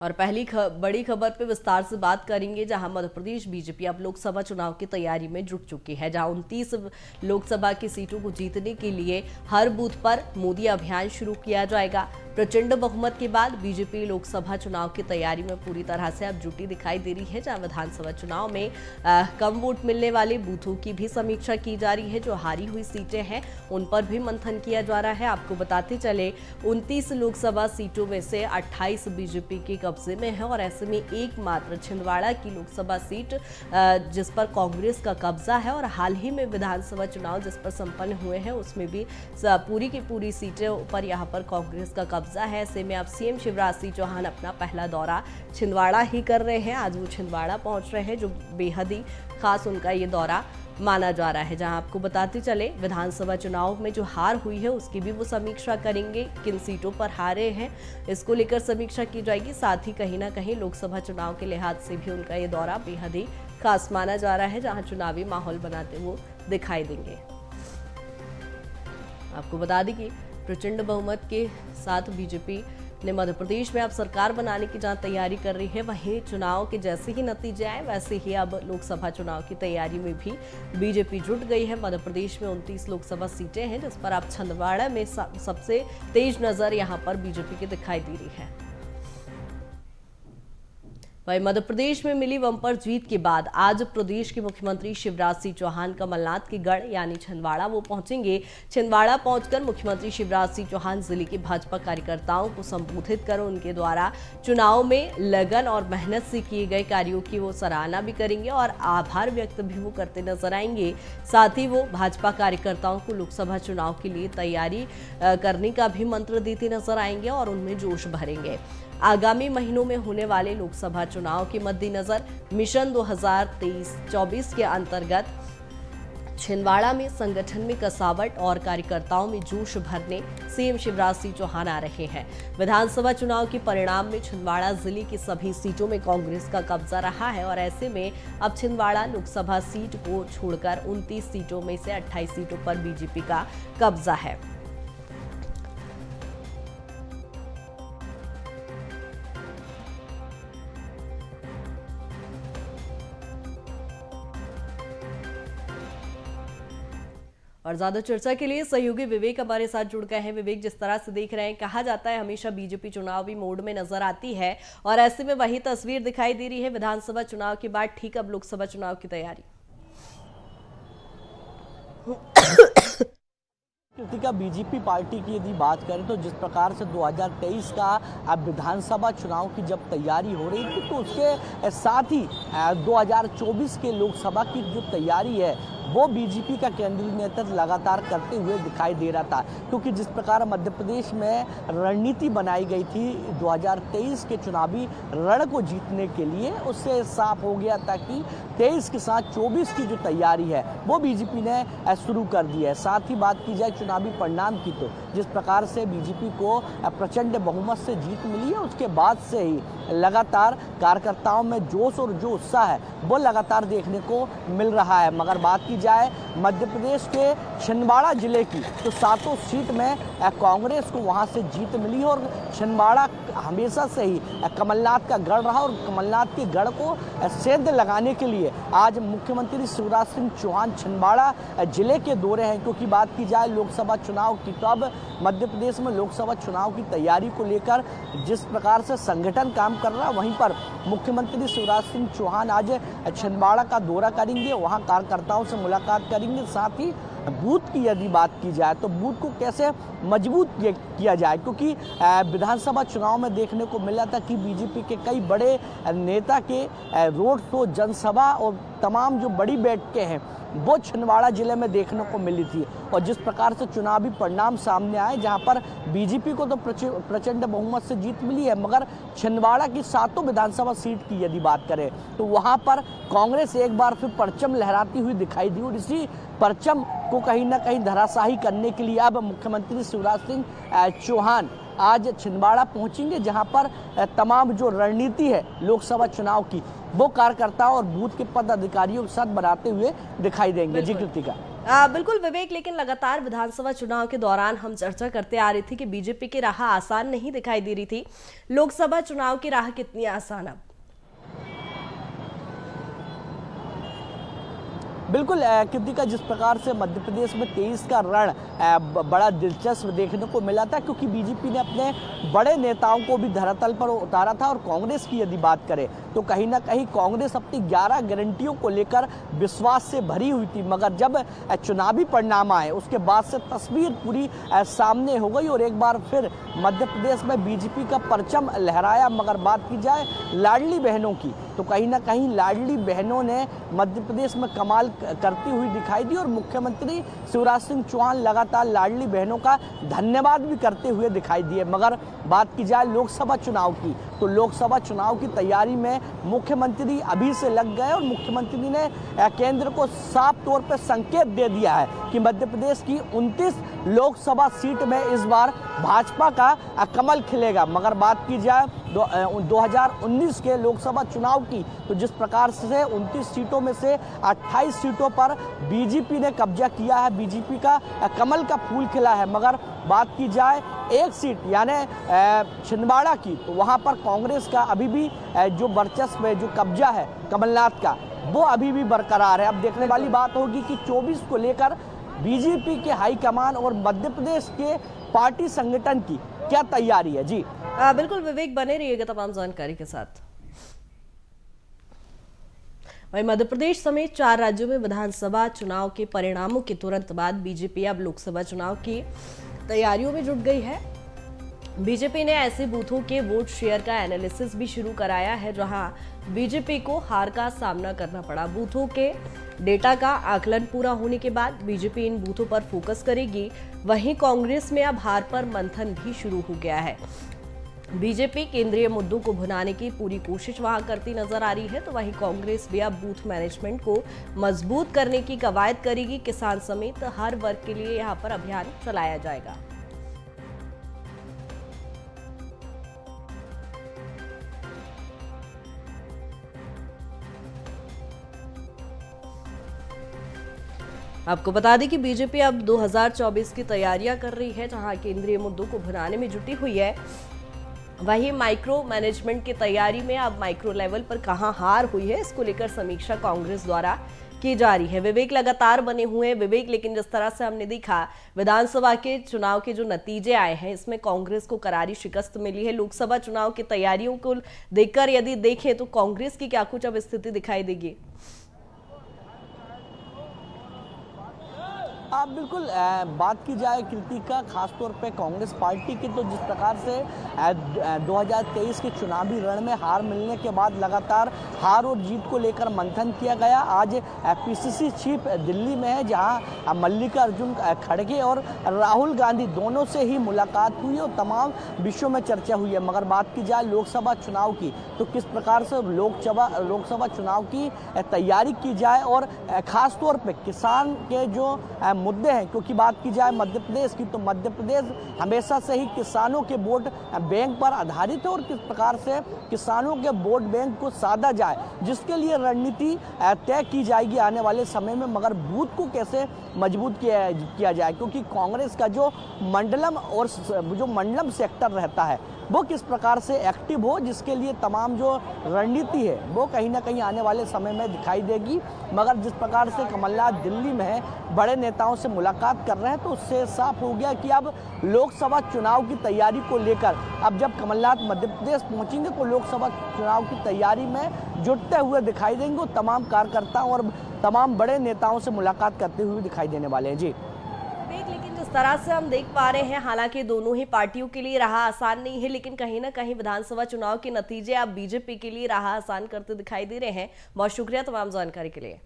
और पहली बड़ी खबर पे विस्तार से बात करेंगे, जहां मध्य प्रदेश बीजेपी अब लोकसभा चुनाव की तैयारी में जुट चुकी है। जहां 29 लोकसभा की सीटों को जीतने के लिए हर बूथ पर मोदी अभियान शुरू किया जाएगा। प्रचंड बहुमत के बाद बीजेपी लोकसभा चुनाव की तैयारी में पूरी तरह से अब जुटी दिखाई दे रही है। जहां विधानसभा चुनाव में कम वोट मिलने वाले बूथों की भी समीक्षा की जा रही है। जो हारी हुई सीटें हैं उन पर भी मंथन किया जा रहा है। आपको बताते चले 29 लोकसभा सीटों में से 28 बीजेपी के कब्जे में है और ऐसे में एकमात्र छिंदवाड़ा की लोकसभा सीट जिस पर कांग्रेस का कब्जा है और हाल ही में विधानसभा चुनाव जिस पर संपन्न हुए हैं उसमें भी पूरी की पूरी सीटों पर यहां पर कांग्रेस का कब्जा है। ऐसे में अब सीएम शिवराज सिंह चौहान अपना पहला दौरा छिंदवाड़ा ही कर रहे हैं। आज वो छिंदवाड़ा पहुंच रहे हैं, जो बेहद ही खास उनका ये दौरा माना जा रहा है। जहां आपको बताते चले विधानसभा चुनाव में जो हार हुई है उसकी भी वो समीक्षा करेंगे, किन सीटों पर हारे हैं इसको लेकर समीक्षा की जाएगी। साथ ही कहीं ना कहीं लोकसभा चुनाव के लिहाज से भी उनका ये दौरा बेहद ही खास माना जा रहा है, जहां चुनावी माहौल बनाते वो दिखाई देंगे। आपको बता दें कि प्रचंड बहुमत के साथ बीजेपी ने मध्य प्रदेश में अब सरकार बनाने की जहां तैयारी कर रही है, वहीं चुनाव के जैसे ही नतीजे आए वैसे ही अब लोकसभा चुनाव की तैयारी में भी बीजेपी जुट गई है। मध्य प्रदेश में 29 लोकसभा सीटें हैं, जिस पर अब छिंदवाड़ा में सबसे तेज नजर यहां पर बीजेपी की दिखाई दे रही है। वहीं मध्य प्रदेश में मिली बम्पर जीत के बाद आज प्रदेश के मुख्यमंत्री शिवराज सिंह चौहान कमलनाथ के गढ़ यानी छिंदवाड़ा वो पहुंचेंगे। छिंदवाड़ा पहुंचकर मुख्यमंत्री शिवराज सिंह चौहान जिले के भाजपा कार्यकर्ताओं को संबोधित कर उनके द्वारा चुनाव में लगन और मेहनत से किए गए कार्यों की वो सराहना भी करेंगे और आभार व्यक्त भी वो करते नजर आएंगे। साथ ही वो भाजपा कार्यकर्ताओं को लोकसभा चुनाव के लिए तैयारी करने का भी मंत्र देते नजर आएंगे और उनमें जोश भरेंगे। आगामी महीनों में होने वाले लोकसभा चुनाव के मद्देनजर मिशन 2023-24 के अंतर्गत छिंदवाड़ा में संगठन में कसावट और कार्यकर्ताओं में जोश भरने सीएम शिवराज सिंह चौहान आ रहे हैं। विधानसभा चुनाव के परिणाम में छिंदवाड़ा जिले की सभी सीटों में कांग्रेस का कब्जा रहा है और ऐसे में अब छिंदवाड़ा लोकसभा सीट को छोड़कर 29 सीटों में से 28 सीटों पर बीजेपी का कब्जा है। और ज्यादा चर्चा के लिए सहयोगी विवेक हमारे साथ जुड़ गए हैं। विवेक, जिस तरह से देख रहे हैं, कहा जाता है हमेशा बीजेपी चुनावी मोड में नजर आती है और ऐसे में वही तस्वीर दिखाई दे रही है विधानसभा चुनाव के बाद ठीक अब लोकसभा चुनाव की तैयारी। कृतिका, बीजेपी पार्टी की यदि बात करें तो जिस प्रकार से 2023 का अब विधानसभा चुनाव की जब तैयारी हो रही थी तो उसके साथ ही 2024 के लोकसभा की जो तैयारी है वो बीजेपी का केंद्रीय नेतृत्व लगातार करते हुए दिखाई दे रहा था, क्योंकि जिस प्रकार मध्य प्रदेश में रणनीति बनाई गई थी 2023 के चुनावी रण को जीतने के लिए, उससे साफ हो गया था कि 23 के साथ 24 की जो तैयारी है वो बीजेपी ने शुरू कर दी है। साथ ही बात की जाए चुनावी परिणाम की तो जिस प्रकार से बीजेपी को प्रचंड बहुमत से जीत मिली है उसके बाद से ही लगातार कार्यकर्ताओं में जोश और जो उत्साह है वो लगातार देखने को मिल रहा है। मगर बात की जाए मध्य प्रदेश के छिंदवाड़ा जिले की तो 7 सीट में कांग्रेस को वहां से जीत मिली और छिंदवाड़ा हमेशा से ही कमलनाथ का गढ़ रहा और कमलनाथ के गढ़ को सेंध लगाने के लिए आज मुख्यमंत्री शिवराज सिंह चौहान छिंदवाड़ा जिले के दौरे हैं। क्योंकि बात की जाए लोकसभा चुनाव की तो अब मध्य प्रदेश में लोकसभा चुनाव की तैयारी को लेकर जिस प्रकार से संगठन काम कर रहा है, वहीं पर मुख्यमंत्री शिवराज सिंह चौहान आज छिंदवाड़ा का दौरा करेंगे, वहां कार्यकर्ताओं से मुलाकात करेंगे। साथ ही बूथ की यदि बात की जाए तो बूथ को कैसे मजबूत किया जाए, क्योंकि विधानसभा चुनाव में देखने को मिला था कि बीजेपी के कई बड़े नेता के रोड शो, जनसभा और तमाम जो बड़ी बैठकें हैं वो छिंदवाड़ा जिले में देखने को मिली थी। और जिस प्रकार से चुनावी परिणाम सामने आए, जहां पर बीजेपी को तो प्रचंड बहुमत से जीत मिली है, मगर छिंदवाड़ा की 7 विधानसभा सीट की यदि बात करें तो वहां पर कांग्रेस एक बार फिर परचम लहराती हुई दिखाई दी और इसी परचम को कहीं ना कहीं धराशाही करने के लिए अब मुख्यमंत्री शिवराज सिंह चौहान आज छिंदवाड़ा पहुंचेंगे, जहां पर तमाम जो रणनीति है लोकसभा चुनाव की वो कार्यकर्ताओं और बूथ के पदाधिकारियों के साथ बनाते हुए दिखाई देंगे। जी कृतिका। बिल्कुल विवेक, लेकिन लगातार विधानसभा चुनाव के दौरान हम चर्चा करते आ रही थी कि बीजेपी की राह आसान नहीं दिखाई दे रही थी। लोकसभा चुनाव की राह कितनी आसान अब? बिल्कुल कृतिका, जिस प्रकार से मध्य प्रदेश में 23 का रण बड़ा दिलचस्प देखने को मिला था, क्योंकि बीजेपी ने अपने बड़े नेताओं को भी धरातल पर उतारा था। और कांग्रेस की यदि बात करें तो कहीं ना कहीं कांग्रेस अपनी 11 गारंटियों को लेकर विश्वास से भरी हुई थी, मगर जब चुनावी परिणाम आए उसके बाद से तस्वीर पूरी सामने हो गई और एक बार फिर मध्य प्रदेश में बीजेपी का परचम लहराया। मगर बात की जाए लाडली बहनों की, तो कहीं ना कहीं लाडली बहनों ने मध्य प्रदेश में कमाल करती हुई दिखाई दी और मुख्यमंत्री शिवराज सिंह चौहान लगातार लाडली बहनों का धन्यवाद भी करते हुए दिखाई दिए। मगर बात की जाए लोकसभा चुनाव की, तो लोकसभा चुनाव की तैयारी में मुख्यमंत्री अभी से लग गए और मुख्यमंत्री ने केंद्र को साफ तौर पर संकेत दे दिया है कि मध्य प्रदेश की 29 लोकसभा सीट में इस बार भाजपा का कमल खिलेगा। मगर बात की जाए 2019 के लोकसभा चुनाव की, तो जिस प्रकार से 29 सीटों में से 28 सीटों पर बीजेपी ने कब्जा किया है, बीजेपी का कमल का फूल खिला है। मगर बात की जाए एक सीट यानी छिंदवाड़ा की, तो वहां पर कांग्रेस का अभी भी जो वर्चस्व है, जो कब्जा है कमलनाथ का, वो अभी भी बरकरार है। अब देखने वाली बात होगी कि 24 को लेकर बीजेपी के हाईकमान और मध्य प्रदेश के पार्टी संगठन की क्या तैयारी है। जी बिल्कुल विवेक, बने रहिएगा तमाम जानकारी के साथ। वहीं मध्य प्रदेश समेत 4 राज्यों में विधानसभा चुनाव के परिणामों के तुरंत बाद बीजेपी अब लोकसभा चुनाव की तैयारियों में जुट गई है। बीजेपी ने ऐसे बूथों के वोट शेयर का एनालिसिस भी शुरू कराया है जहां बीजेपी को हार का सामना करना पड़ा। बूथों के डेटा का आकलन पूरा होने के बाद बीजेपी इन बूथों पर फोकस करेगी। वहीं कांग्रेस में अब हार पर मंथन भी शुरू हो गया है। बीजेपी केंद्रीय मुद्दों को भुनाने की पूरी कोशिश वहां करती नजर आ रही है, तो वहीं कांग्रेस भी अब बूथ मैनेजमेंट को मजबूत करने की कवायद करेगी। किसान समेत हर वर्ग के लिए यहां पर अभियान चलाया जाएगा। आपको बता दें कि बीजेपी अब 2024 की तैयारियां कर रही है, जहां केंद्रीय मुद्दों को भुनाने में जुटी हुई है। वहीं माइक्रो मैनेजमेंट की तैयारी में अब माइक्रो लेवल पर कहां हार हुई है, इसको लेकर समीक्षा कांग्रेस द्वारा की जा रही है। विवेक लगातार बने हुए हैं विवेक, लेकिन जिस तरह से हमने देखा विधानसभा के चुनाव के जो नतीजे आए हैं, इसमें कांग्रेस को करारी शिकस्त मिली है। लोकसभा चुनाव की तैयारियों को देखकर यदि देखें तो कांग्रेस की क्या कुछ अब स्थिति दिखाई देगी? आप बिल्कुल बात की जाए कृतिका, खासतौर पे कांग्रेस पार्टी की, तो जिस प्रकार से 2023 के चुनावी रण में हार मिलने के बाद लगातार हार और जीत को लेकर मंथन किया गया। आज पीसीसी चीफ दिल्ली में है, जहां मल्लिकार्जुन खड़गे और राहुल गांधी दोनों से ही मुलाकात हुई और तमाम विषयों में चर्चा हुई है। मगर बात की जाए लोकसभा चुनाव की, तो किस प्रकार से लोकसभा चुनाव की तैयारी की जाए और खासतौर पर किसान के जो मुद्दे हैं, क्योंकि बात की जाए मध्य प्रदेश की, तो मध्य प्रदेश हमेशा से ही किसानों के वोट बैंक पर आधारित है और किस प्रकार से किसानों के वोट बैंक को साधा जाए, जिसके लिए रणनीति तय की जाएगी आने वाले समय में। मगर बूथ को कैसे मजबूत किया जाए, क्योंकि कांग्रेस का जो मंडलम सेक्टर रहता है वो किस प्रकार से एक्टिव हो, जिसके लिए तमाम जो रणनीति है वो कहीं ना कहीं आने वाले समय में दिखाई देगी। मगर जिस प्रकार से कमलनाथ दिल्ली में है, बड़े नेताओं से मुलाकात कर रहे हैं, तो उससे साफ हो गया कि अब लोकसभा चुनाव की तैयारी को लेकर अब जब कमलनाथ मध्य प्रदेश पहुंचेंगे तो लोकसभा चुनाव की तैयारी में जुटते हुए दिखाई देंगे। तमाम कार्यकर्ताओं और तमाम बड़े नेताओं से मुलाकात करते हुए दिखाई देने वाले हैं। जी लेकिन जिस तरह से हम देख पा रहे हैं, हालांकि दोनों ही पार्टियों के लिए राह आसान नहीं है, लेकिन कहीं ना कहीं विधानसभा चुनाव के नतीजे अब बीजेपी के लिए राह आसान करते दिखाई दे रहे हैं। बहुत शुक्रिया तमाम जानकारी के लिए।